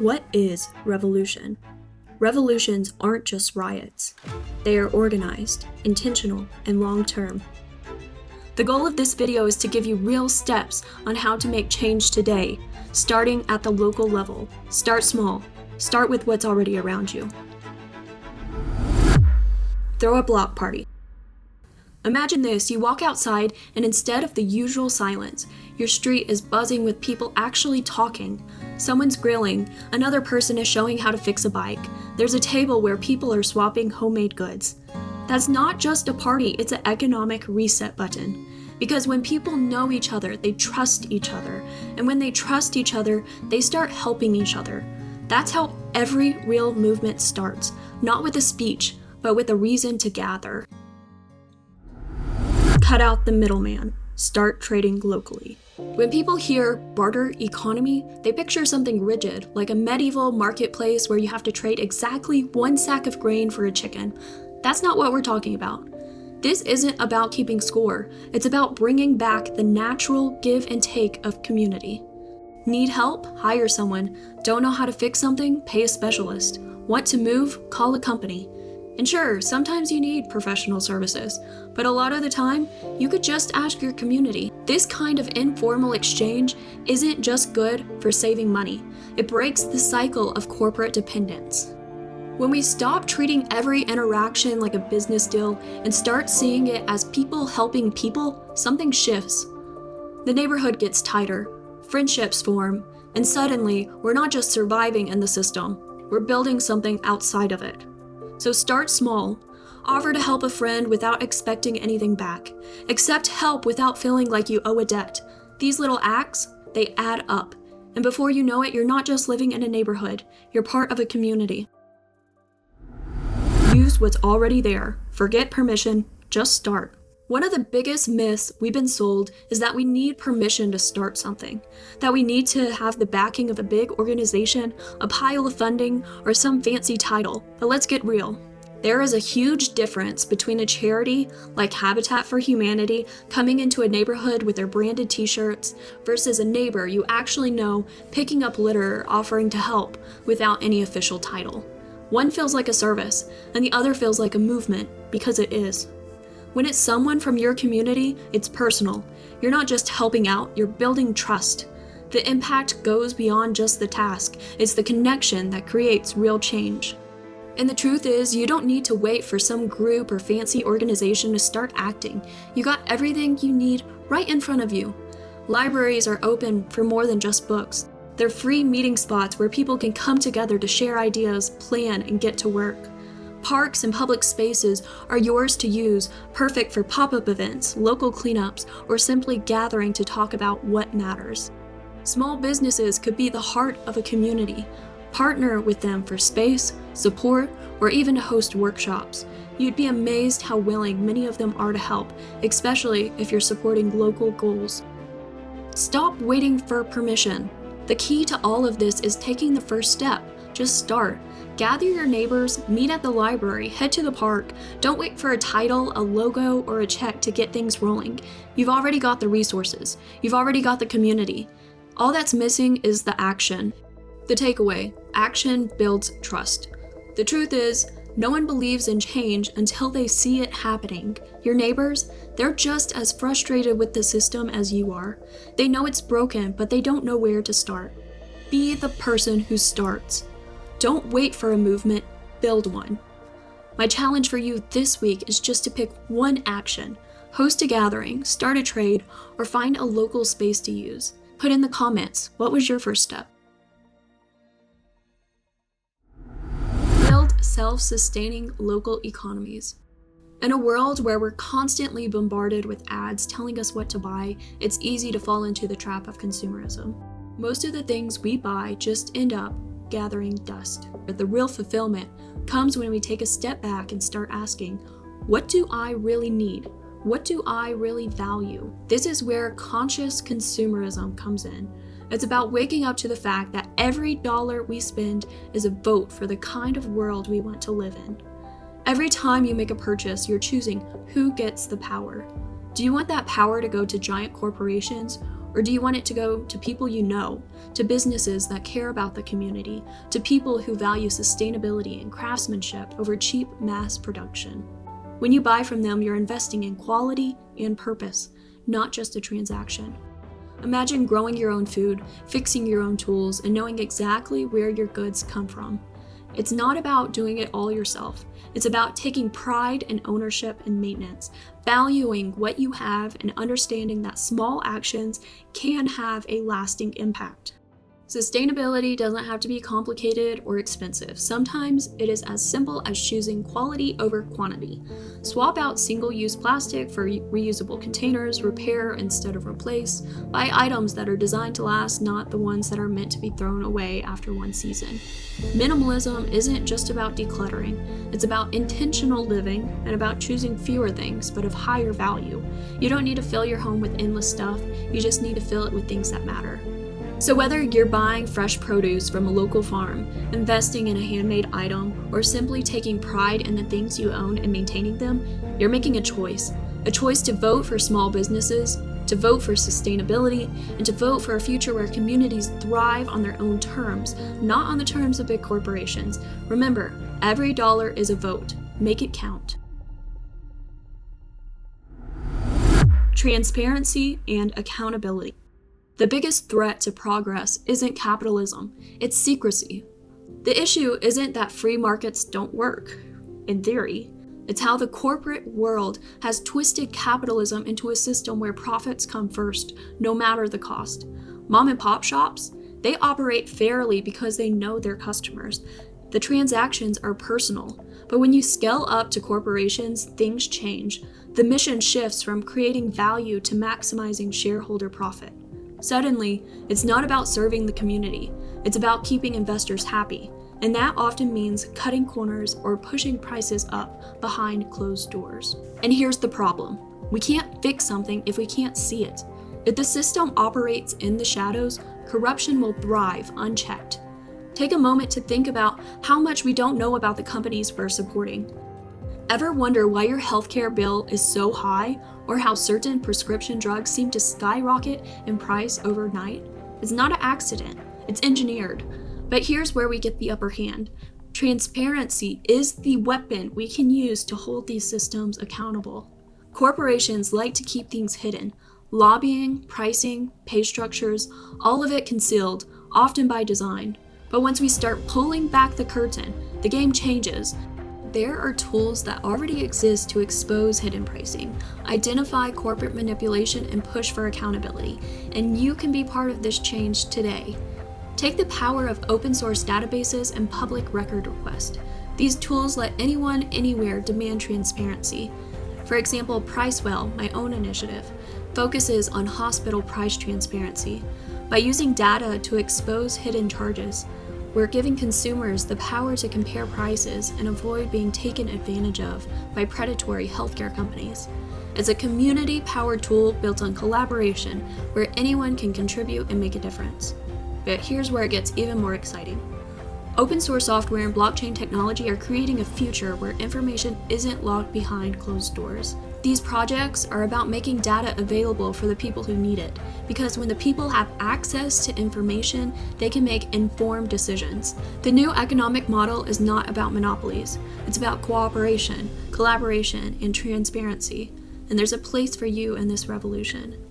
What is revolution? Revolutions aren't just riots. They are organized, intentional, and long-term. The goal of this video is to give you real steps on how to make change today, starting at the local level. Start small. Start with what's already around you. Throw a block party. Imagine this, you walk outside and instead of the usual silence, your street is buzzing with people actually talking. Someone's grilling, another person is showing how to fix a bike. There's a table where people are swapping homemade goods. That's not just a party, it's an economic reset button. Because when people know each other, they trust each other. And when they trust each other, they start helping each other. That's how every real movement starts, not with a speech, but with a reason to gather. Cut out the middleman. Start trading locally. When people hear barter economy, they picture something rigid, like a medieval marketplace where you have to trade exactly one sack of grain for a chicken. That's not what we're talking about. This isn't about keeping score. It's about bringing back the natural give and take of community. Need help? Hire someone. Don't know how to fix something? Pay a specialist. Want to move? Call a company. And sure, sometimes you need professional services, but a lot of the time, you could just ask your community. This kind of informal exchange isn't just good for saving money. It breaks the cycle of corporate dependence. When we stop treating every interaction like a business deal and start seeing it as people helping people, something shifts. The neighborhood gets tighter, friendships form, and suddenly, we're not just surviving in the system, we're building something outside of it. So start small. Offer to help a friend without expecting anything back. Accept help without feeling like you owe a debt. These little acts, they add up. And before you know it, you're not just living in a neighborhood, you're part of a community. Use what's already there. Forget permission, just start. One of the biggest myths we've been sold is that we need permission to start something, that we need to have the backing of a big organization, a pile of funding, or some fancy title. But let's get real. There is a huge difference between a charity like Habitat for Humanity coming into a neighborhood with their branded t-shirts versus a neighbor you actually know picking up litter or offering to help without any official title. One feels like a service, and the other feels like a movement, because it is. When it's someone from your community, it's personal. You're not just helping out, you're building trust. The impact goes beyond just the task. It's the connection that creates real change. And the truth is, you don't need to wait for some group or fancy organization to start acting. You got everything you need right in front of you. Libraries are open for more than just books. They're free meeting spots where people can come together to share ideas, plan, and get to work. Parks and public spaces are yours to use, perfect for pop-up events, local cleanups, or simply gathering to talk about what matters. Small businesses could be the heart of a community. Partner with them for space, support, or even to host workshops. You'd be amazed how willing many of them are to help, especially if you're supporting local goals. Stop waiting for permission. The key to all of this is taking the first step. Just start. Gather your neighbors, meet at the library, head to the park. Don't wait for a title, a logo, or a check to get things rolling. You've already got the resources. You've already got the community. All that's missing is the action. The takeaway: action builds trust. The truth is, no one believes in change until they see it happening. Your neighbors, they're just as frustrated with the system as you are. They know it's broken, but they don't know where to start. Be the person who starts. Don't wait for a movement, build one. My challenge for you this week is just to pick one action. Host a gathering, start a trade, or find a local space to use. Put in the comments, what was your first step? Build self-sustaining local economies. In a world where we're constantly bombarded with ads telling us what to buy, it's easy to fall into the trap of consumerism. Most of the things we buy just end up gathering dust. But the real fulfillment comes when we take a step back and start asking, what do I really need? What do I really value? This is where conscious consumerism comes in. It's about waking up to the fact that every dollar we spend is a vote for the kind of world we want to live in. Every time you make a purchase, you're choosing who gets the power. Do you want that power to go to giant corporations, Or do you want it to go to people you know, to businesses that care about the community, to people who value sustainability and craftsmanship over cheap mass production? When you buy from them, you're investing in quality and purpose, not just a transaction. Imagine growing your own food, fixing your own tools, and knowing exactly where your goods come from. It's not about doing it all yourself. It's about taking pride in ownership and maintenance, valuing what you have, and understanding that small actions can have a lasting impact. Sustainability doesn't have to be complicated or expensive. Sometimes it is as simple as choosing quality over quantity. Swap out single-use plastic for reusable containers, repair instead of replace, buy items that are designed to last, not the ones that are meant to be thrown away after one season. Minimalism isn't just about decluttering. It's about intentional living and about choosing fewer things, but of higher value. You don't need to fill your home with endless stuff. You just need to fill it with things that matter. So whether you're buying fresh produce from a local farm, investing in a handmade item, or simply taking pride in the things you own and maintaining them, you're making a choice to vote for small businesses, to vote for sustainability, and to vote for a future where communities thrive on their own terms, not on the terms of big corporations. Remember, every dollar is a vote. Make it count. Transparency and accountability. The biggest threat to progress isn't capitalism, it's secrecy. The issue isn't that free markets don't work, in theory. It's how the corporate world has twisted capitalism into a system where profits come first, no matter the cost. Mom and pop shops, they operate fairly because they know their customers. The transactions are personal, but when you scale up to corporations, things change. The mission shifts from creating value to maximizing shareholder profit. Suddenly, it's not about serving the community, it's about keeping investors happy, and that often means cutting corners or pushing prices up behind closed doors. And here's the problem. We can't fix something if we can't see it. If the system operates in the shadows, corruption will thrive unchecked. Take a moment to think about how much we don't know about the companies we're supporting. Ever wonder why your healthcare bill is so high, or how certain prescription drugs seem to skyrocket in price overnight? It's not an accident, it's engineered. But here's where we get the upper hand. Transparency is the weapon we can use to hold these systems accountable. Corporations like to keep things hidden. Lobbying, pricing, pay structures, all of it concealed, often by design. But once we start pulling back the curtain, the game changes. There are tools that already exist to expose hidden pricing, identify corporate manipulation, and push for accountability, and you can be part of this change today. Take the power of open source databases and public record request. These tools let anyone, anywhere demand transparency. For example, Pricewell, my own initiative, focuses on hospital price transparency. By using data to expose hidden charges, we're giving consumers the power to compare prices and avoid being taken advantage of by predatory healthcare companies. It's a community-powered tool built on collaboration where anyone can contribute and make a difference. But here's where it gets even more exciting. Open source software and blockchain technology are creating a future where information isn't locked behind closed doors. These projects are about making data available for the people who need it, because when the people have access to information, they can make informed decisions. The new economic model is not about monopolies. It's about cooperation, collaboration, and transparency. And there's a place for you in this revolution.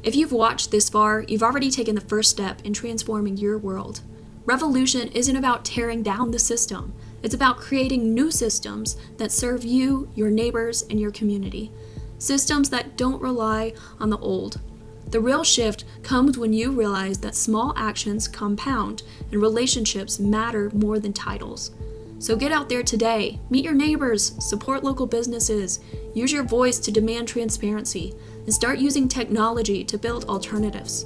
If you've watched this far, you've already taken the first step in transforming your world. Revolution isn't about tearing down the system. It's about creating new systems that serve you, your neighbors, and your community. Systems that don't rely on the old. The real shift comes when you realize that small actions compound and relationships matter more than titles. So get out there today, meet your neighbors, support local businesses, use your voice to demand transparency, and start using technology to build alternatives.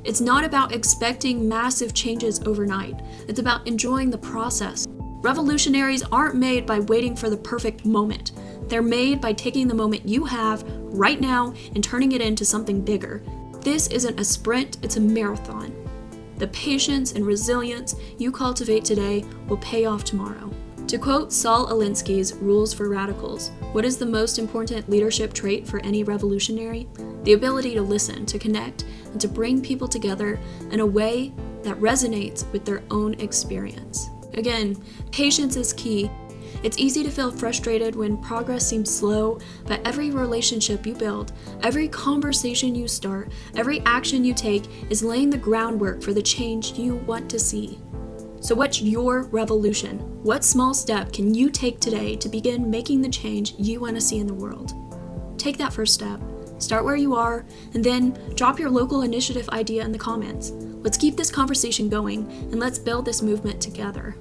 It's not about expecting massive changes overnight. It's about enjoying the process. Revolutionaries aren't made by waiting for the perfect moment. They're made by taking the moment you have right now and turning it into something bigger. This isn't a sprint, it's a marathon. The patience and resilience you cultivate today will pay off tomorrow. To quote Saul Alinsky's Rules for Radicals, what is the most important leadership trait for any revolutionary? The ability to listen, to connect, and to bring people together in a way that resonates with their own experience. Again, patience is key. It's easy to feel frustrated when progress seems slow, but every relationship you build, every conversation you start, every action you take is laying the groundwork for the change you want to see. So what's your revolution? What small step can you take today to begin making the change you want to see in the world? Take that first step. Start where you are, and then drop your local initiative idea in the comments. Let's keep this conversation going, and let's build this movement together.